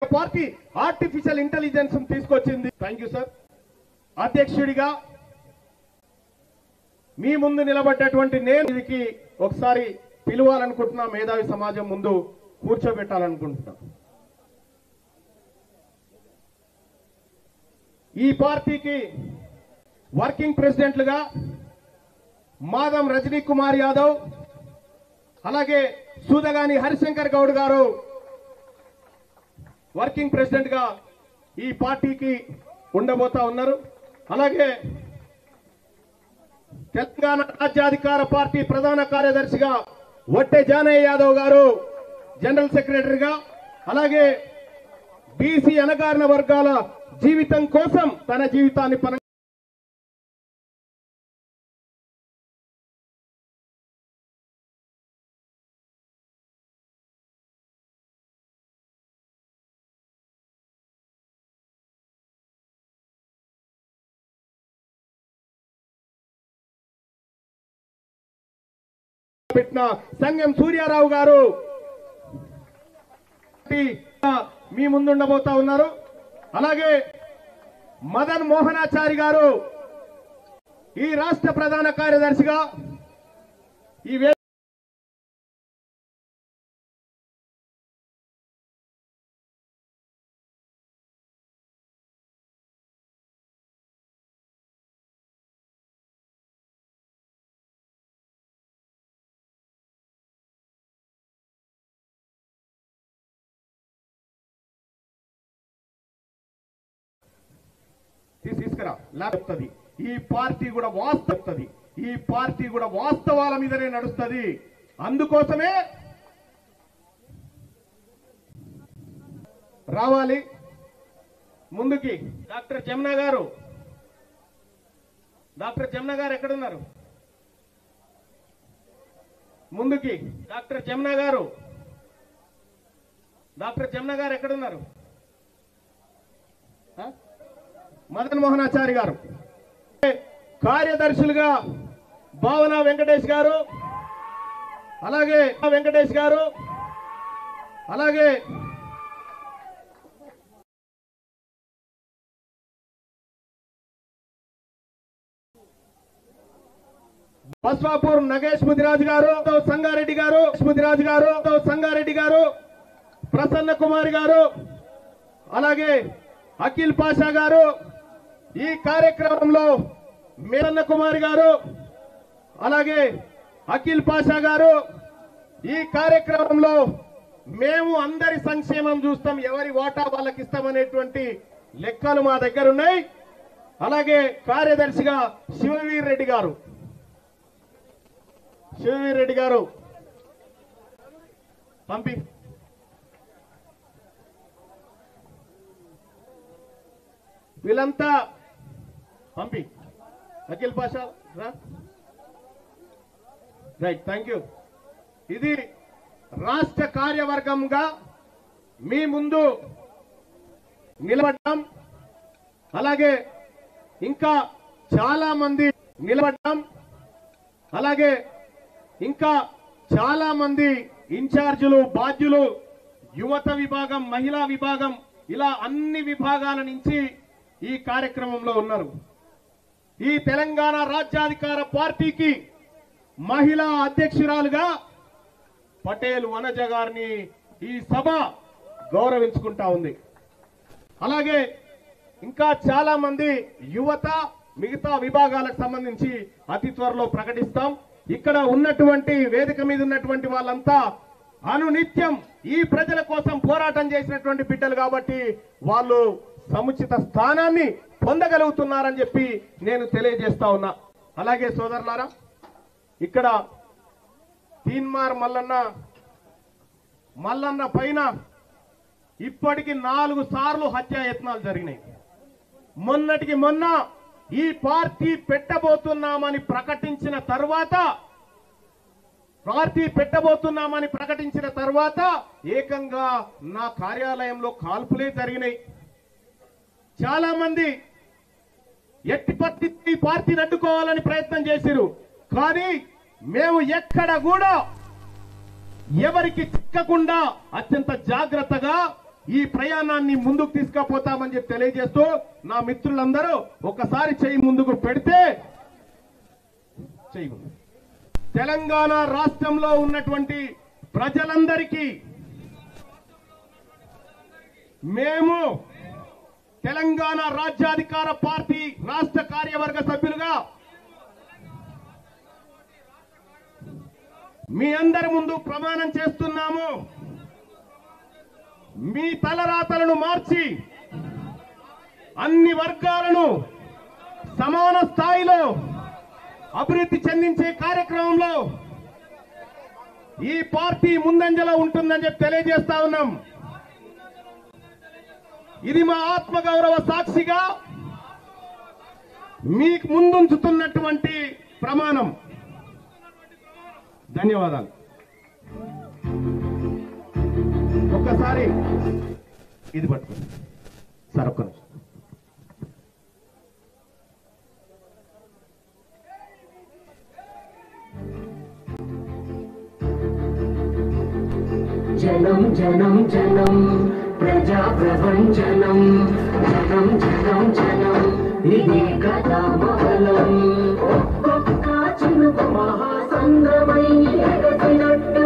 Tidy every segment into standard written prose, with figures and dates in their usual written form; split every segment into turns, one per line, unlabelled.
Party artificial intelligence తీసుకొచ్చింది. Thank you sir. అధ్యక్షుడిగా మీ ముందు నిలబడ్డటువంటి నేను ఇది ఒకసారి పిలవాలనుకుంటున్నా, మేధావి సమాజం ముందు కూర్చోబెట్టాలనుకుంటున్నా. ఈ పార్టీకి వర్కింగ్ ప్రెసిడెంట్లుగా మాధం రజనీ కుమార్ యాదవ్, అలాగే సూదగాని హరిశంకర్ గౌడ్ గారు వర్కింగ్ ప్రెసిడెంట్ గా ఈ పార్టీకి ఉండబోతా ఉన్నారు. అలాగే తెలంగాణ రాజ్యాధికార పార్టీ ప్రధాన కార్యదర్శిగా వట్టె జానయ్య యాదవ్ గారు జనరల్ సెక్రటరీగా, అలాగే బీసీ అణగారిన వర్గాల జీవితం కోసం తన జీవితాన్ని పెట్టిన సంగం సూర్యారావు గారు మీ ముందుండబోతా ఉన్నారు. అలాగే మదన్ మోహనాచారి గారు ఈ రాష్ట్ర ప్రధాన కార్యదర్శిగా ఈ తీసుకురా లేకపోతుంది. ఈ పార్టీ కూడా వాస్తవాల మీదనే నడుస్తుంది. అందుకోసమే రావాలి ముందుకి. డాక్టర్ జమున గారు ఎక్కడున్నారు? ముందుకి డాక్టర్ జమున గారు ఎక్కడున్నారు? మదన్ మోహనాచారి గారు, కార్యదర్శులుగా భావన వెంకటేష్ గారు, అలాగే బస్వాపూర్ నగేష్ ముదిరాజు గారు, సంగారెడ్డి గారు, ప్రసన్న కుమార్ గారు, అలాగే అఖిల్ పాషా గారు, ఈ కార్యక్రమంలో మేరన్న కుమార్ గారు, అలాగే అఖిల్ పాషా గారు, ఈ కార్యక్రమంలో మేము అందరి సంక్షేమం చూస్తాం, ఎవరి వాటా వాళ్ళకి ఇస్తామనేటువంటి లెక్కలు మా దగ్గర ఉన్నాయి. అలాగే కార్యదర్శిగా శివవీర్ రెడ్డి గారు పంపి. వీళ్ళంతా పంపి. Akhil Pasha right, thank you. ఇది రాష్ట్ర కార్యవర్గంగా మీ ముందు నిలబడ్డాం. అలాగే ఇంకా చాలా మంది ఇన్ఛార్జీలు, బాధ్యులు, యువత విభాగం, మహిళా విభాగం, ఇలా అన్ని విభాగాల నుంచి ఈ కార్యక్రమంలో ఉన్నారు. ఈ తెలంగాణ రాజ్యాధికార పార్టీకి మహిళా అధ్యక్షురాలుగా పటేల్ వనజ గారిని ఈ సభ గౌరవించుకుంటా ఉంది. అలాగే ఇంకా చాలా మంది యువత, మిగతా విభాగాలకు సంబంధించి అతి త్వరలో ప్రకటిస్తాం. ఇక్కడ ఉన్నటువంటి వేదిక మీద ఉన్నటువంటి వాళ్ళంతా అనునిత్యం ఈ ప్రజల కోసం పోరాటం చేసినటువంటి బిడ్డలు కాబట్టి వాళ్ళు సముచిత స్థానాన్ని పొందగలుగుతున్నారని చెప్పి నేను తెలియజేస్తా ఉన్నా. అలాగే సోదరులారా, ఇక్కడ తీన్మార్ మల్లన్న పైన ఇప్పటికి 4 సార్లు హత్యాయత్నాలు జరిగినాయి. మొన్నటికి మొన్న ఈ పార్టీ పెట్టబోతున్నామని ప్రకటించిన తర్వాత ఏకంగా నా కార్యాలయంలో కాల్పులే జరిగినాయి. చాలా మంది ఎట్టి పరిస్థితి పార్టీని అడ్డుకోవాలని ప్రయత్నం చేశారు. కానీ మేము ఎక్కడ కూడా ఎవరికి చిక్కకుండా అత్యంత జాగ్రత్తగా ఈ ప్రయాణాన్ని ముందుకు తీసుకుపోతామని చెప్పి తెలియజేస్తూ నా మిత్రులందరూ ఒకసారి చేయి ముందుకు పెడితే చేయి తెలంగాణ రాష్ట్రంలో ఉన్నటువంటి ప్రజలందరికీ మేము తెలంగాణ రాజ్యాధికార పార్టీ రాష్ట్ర కార్యవర్గ సభ్యులుగా మీ అందరి ముందు ప్రమాణం చేస్తున్నాము. మీ తలరాతలను మార్చి అన్ని వర్గాలను సమాన స్థాయిలో అభివృద్ధి చెందించే కార్యక్రమంలో ఈ పార్టీ ముందంజలో ఉంటుందని చెప్పి తెలియజేస్తా ఉన్నాం. ఇది మా ఆత్మగౌరవ సాక్షిగా మీకు ముందుంచుతున్నటువంటి ప్రమాణం. ధన్యవాదాలు. ఒక్కసారి ఇది పట్టుకోండి సార్, ఒక్క నిమిషం.
జనం జనం జనం ప్రజా ప్రపంచనం జనం జనం జనం ఇది కదా మహలం. ఒక్కొక్క చినుకు మహాసంద్రమై ఎగసినట్టు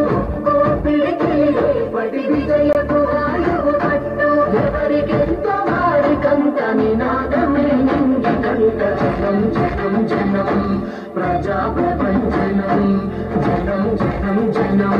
పడి విజయకు ఆయువు పట్టు. ఎవరికెంత వారికంత నినాదమే నింగి కంట. జనం జనం జనం ప్రజా ప్రపంచనం జనం జనం జనం